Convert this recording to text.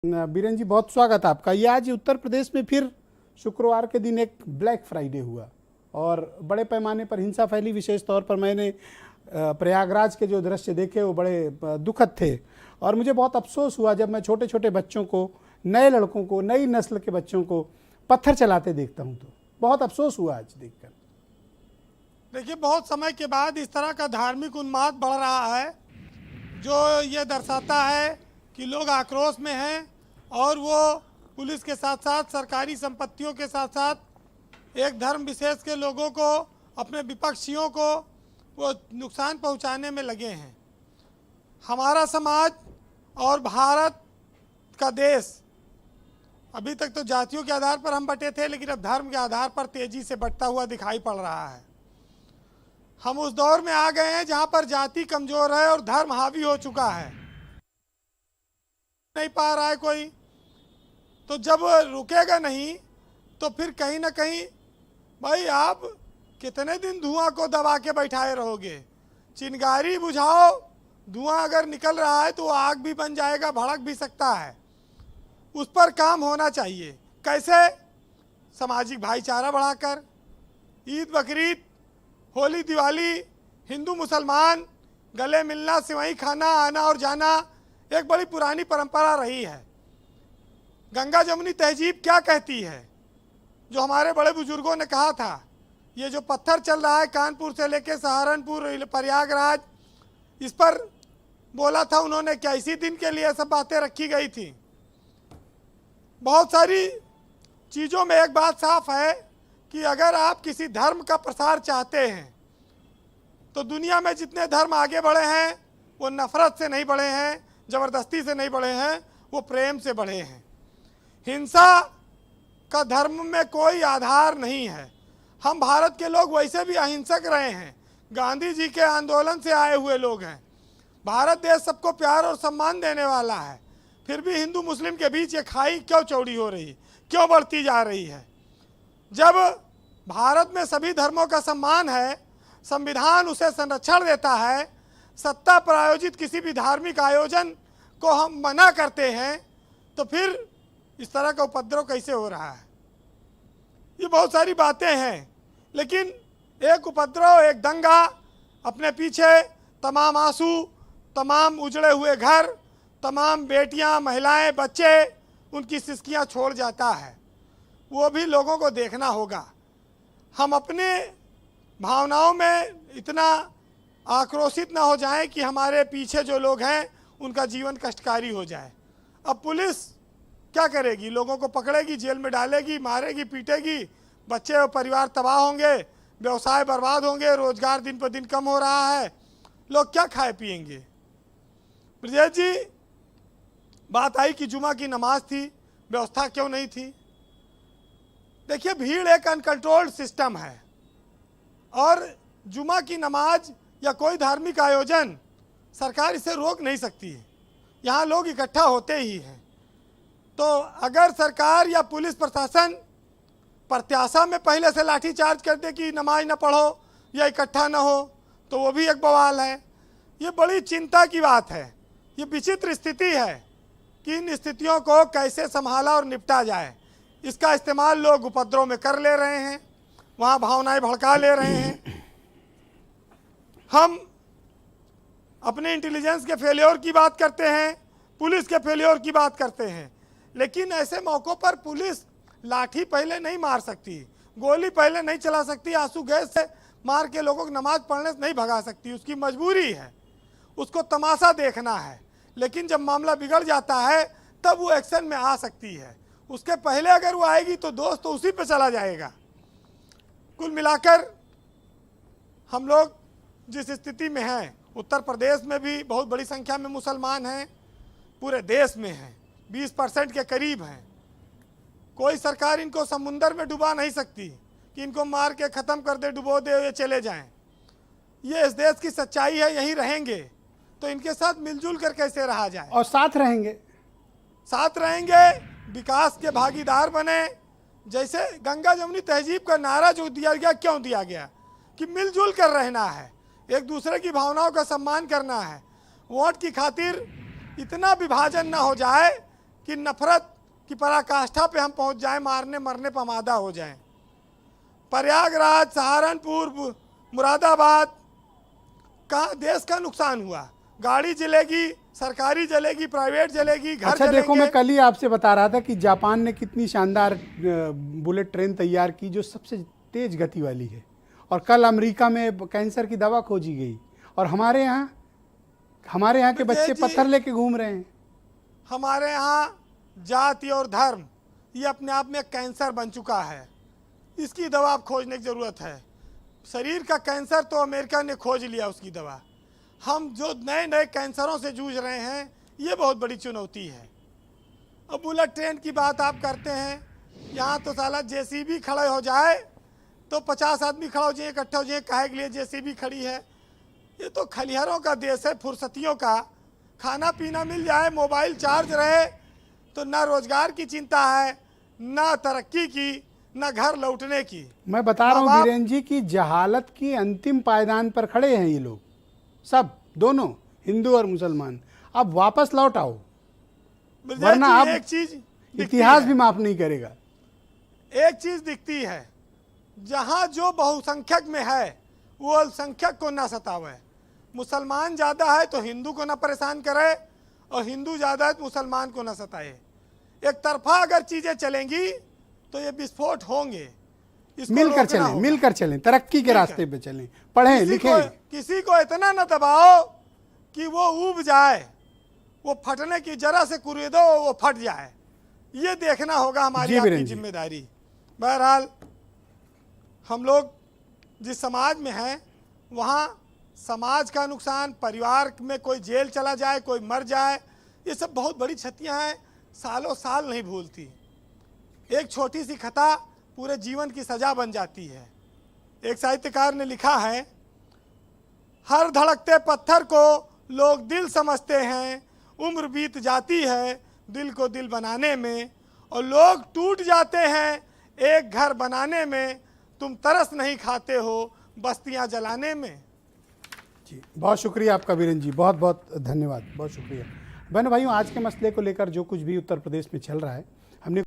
बीरेन जी, बहुत स्वागत आपका। ये आज उत्तर प्रदेश में फिर शुक्रवार के दिन एक ब्लैक फ्राइडे हुआ और बड़े पैमाने पर हिंसा फैली। विशेष तौर पर मैंने प्रयागराज के जो दृश्य देखे वो बड़े दुखद थे और मुझे बहुत अफसोस हुआ जब मैं छोटे छोटे बच्चों को, नए लड़कों को, नई नस्ल के बच्चों को पत्थर चलाते देखता हूँ तो बहुत अफसोस हुआ आज देखकर। देखिए, बहुत समय के बाद इस तरह का धार्मिक उन्माद बढ़ रहा है जो ये दर्शाता है कि लोग आक्रोश में हैं और वो पुलिस के साथ साथ सरकारी संपत्तियों के साथ साथ एक धर्म विशेष के लोगों को, अपने विपक्षियों को वो नुकसान पहुंचाने में लगे हैं। हमारा समाज और भारत का देश अभी तक तो जातियों के आधार पर हम बटे थे, लेकिन अब धर्म के आधार पर तेजी से बढ़ता हुआ दिखाई पड़ रहा है। हम उस दौर में आ गए हैं जहां पर जाति कमजोर है और धर्म हावी हो चुका है, नहीं पा रहा है कोई। तो जब रुकेगा नहीं तो फिर कहीं ना कहीं भाई आप कितने दिन धुआं को दबा के बैठाए रहोगे। चिंगारी बुझाओ, धुआं अगर निकल रहा है तो आग भी बन जाएगा, भड़क भी सकता है। उस पर काम होना चाहिए। कैसे? सामाजिक भाईचारा बढ़ाकर, ईद बकरीद, होली दिवाली, हिंदू मुसलमान गले मिलना, सिवई खाना, आना और जाना एक बड़ी पुरानी परंपरा रही है। गंगा जमुनी तहजीब क्या कहती है, जो हमारे बड़े बुजुर्गों ने कहा था। ये जो पत्थर चल रहा है कानपुर से लेके सहारनपुर, प्रयागराज, इस पर बोला था उन्होंने क्या इसी दिन के लिए सब बातें रखी गई थी? बहुत सारी चीज़ों में एक बात साफ है कि अगर आप किसी धर्म का प्रसार चाहते हैं तो दुनिया में जितने धर्म आगे बढ़े हैं वो नफरत से नहीं बढ़े हैं, ज़बरदस्ती से नहीं बढ़े हैं, वो प्रेम से बढ़े हैं। हिंसा का धर्म में कोई आधार नहीं है। हम भारत के लोग वैसे भी अहिंसक रहे हैं, गांधी जी के आंदोलन से आए हुए लोग हैं। भारत देश सबको प्यार और सम्मान देने वाला है, फिर भी हिंदू मुस्लिम के बीच ये खाई क्यों चौड़ी हो रही, क्यों बढ़ती जा रही है? जब भारत में सभी धर्मों का सम्मान है, संविधान उसे संरक्षण देता है, सत्ता प्रायोजित किसी भी धार्मिक आयोजन को हम मना करते हैं, तो फिर इस तरह का उपद्रव कैसे हो रहा है? ये बहुत सारी बातें हैं, लेकिन एक उपद्रव, एक दंगा अपने पीछे तमाम आंसू, तमाम उजड़े हुए घर, तमाम बेटियां, महिलाएं, बच्चे, उनकी सिसकियां छोड़ जाता है। वो भी लोगों को देखना होगा। हम अपने भावनाओं में इतना आक्रोशित ना हो जाएं कि हमारे पीछे जो लोग हैं उनका जीवन कष्टकारी हो जाए। अब पुलिस क्या करेगी? लोगों को पकड़ेगी, जेल में डालेगी, मारेगी, पीटेगी, बच्चे और परिवार तबाह होंगे, व्यवसाय बर्बाद होंगे, रोजगार दिन पर दिन कम हो रहा है, लोग क्या खाए पिएंगे? ब्रजेश जी, बात आई कि जुमा की नमाज थी, व्यवस्था क्यों नहीं थी? देखिए, भीड़ एक अनकंट्रोल्ड सिस्टम है और जुमा की नमाज या कोई धार्मिक आयोजन सरकार इसे रोक नहीं सकती है। यहाँ लोग इकट्ठा होते ही हैं। तो अगर सरकार या पुलिस प्रशासन प्रत्याशा में पहले से लाठीचार्ज कर दे कि नमाज न पढ़ो या इकट्ठा न हो, तो वो भी एक बवाल है। ये बड़ी चिंता की बात है। ये विचित्र स्थिति है कि इन स्थितियों को कैसे संभाला और निपटा जाए। इसका इस्तेमाल लोग उपद्रव में कर ले रहे हैं, वहाँ भावनाएं भड़का ले रहे हैं। हम अपने इंटेलिजेंस के फेलियर की बात करते हैं, पुलिस के फेलियर की बात करते हैं, लेकिन ऐसे मौक़ों पर पुलिस लाठी पहले नहीं मार सकती, गोली पहले नहीं चला सकती, आंसू गैस से मार के लोगों को नमाज पढ़ने से नहीं भगा सकती। उसकी मजबूरी है, उसको तमाशा देखना है। लेकिन जब मामला बिगड़ जाता है तब वो एक्शन में आ सकती है। उसके पहले अगर वो आएगी तो दोस्त तो उसी पे चला जाएगा। कुल मिलाकर हम लोग जिस स्थिति में हैं, उत्तर प्रदेश में भी बहुत बड़ी संख्या में मुसलमान हैं, पूरे देश में हैं, 20% के करीब हैं। कोई सरकार इनको समुंदर में डुबा नहीं सकती कि इनको मार के ख़त्म कर दे, डुबो दे, ये चले जाएं। ये इस देश की सच्चाई है, यहीं रहेंगे तो इनके साथ मिलजुल कर कैसे रहा जाए? और साथ रहेंगे, साथ रहेंगे, विकास के भागीदार बने। जैसे गंगा जमुनी तहजीब का नारा जो दिया गया, क्यों दिया गया? कि मिलजुल कर रहना है, एक दूसरे की भावनाओं का सम्मान करना है। वोट की खातिर इतना विभाजन ना हो जाए कि नफरत की पराकाष्ठा पे हम पहुंच जाएं, मारने मरने पर आमादा हो जाएं। प्रयागराज, सहारनपुर, मुरादाबाद का देश का नुकसान हुआ। गाड़ी जलेगी, सरकारी जलेगी, प्राइवेट जलेगी, घर अच्छा देखो, जलेंगे। मैं कल ही आपसे बता रहा था कि जापान ने कितनी शानदार बुलेट ट्रेन तैयार की जो सबसे तेज गति वाली है, और कल अमेरिका में कैंसर की दवा खोजी गई, और हमारे यहाँ के बच्चे जी, पत्थर लेके घूम रहे हैं। हमारे यहाँ जाति और धर्म ये अपने आप में कैंसर बन चुका है। इसकी दवा अब खोजने की ज़रूरत है। शरीर का कैंसर तो अमेरिका ने खोज लिया, उसकी दवा। हम जो नए नए कैंसरों से जूझ रहे हैं, ये बहुत बड़ी चुनौती है। अब बुलेट ट्रेन की बात आप करते हैं, यहाँ तो साला जेसीबी खड़े हो जाए तो 50 आदमी खड़ा हो जाए, इकट्ठे हो जाए, काहे के लिए जेसीबी खड़ी है। ये तो खलिहरों का देश है, फुर्सतियों का। खाना पीना मिल जाए, मोबाइल चार्ज रहे, तो ना रोजगार की चिंता है, ना तरक्की की, ना घर लौटने की। मैं बता रहा हूँ वीरेन जी की जहालत की अंतिम पायदान पर खड़े हैं ये लोग सब, दोनों हिंदू और मुसलमान। अब वापस लौट आओ, वरना अब एक चीज इतिहास भी माफ नहीं करेगा। एक चीज दिखती है, जहां जो बहुसंख्यक में है वो अल्पसंख्यक को ना सतावे। मुसलमान ज्यादा है तो हिंदू को ना परेशान करे, और हिंदू ज्यादा है तो मुसलमान को ना सताए। एक तरफा अगर चीजें चलेंगी तो ये विस्फोट होंगे। इसको मिलकर रोकना चलें, होगा। मिलकर चलें, तरक्की के रास्ते पे चलें, पढ़ें लिखें। किसी को इतना न दबाओ कि वो उब जाए, वो फटने की जरा से कुरेदो वो फट जाए। ये देखना होगा हमारी आपकी जिम्मेदारी। बहरहाल हम लोग जिस समाज में हैं, वहाँ समाज का नुकसान, परिवार में कोई जेल चला जाए, कोई मर जाए, ये सब बहुत बड़ी क्षतियाँ हैं, सालों साल नहीं भूलती। एक छोटी सी खता पूरे जीवन की सजा बन जाती है। एक साहित्यकार ने लिखा है, हर धड़कते पत्थर को लोग दिल समझते हैं, उम्र बीत जाती है दिल को दिल बनाने में, और लोग टूट जाते हैं एक घर बनाने में, तुम तरस नहीं खाते हो बस्तियां जलाने में। जी बहुत शुक्रिया आपका वीरेन जी, बहुत बहुत धन्यवाद, बहुत शुक्रिया। बहनों भाइयों, आज के मसले को लेकर जो कुछ भी उत्तर प्रदेश में चल रहा है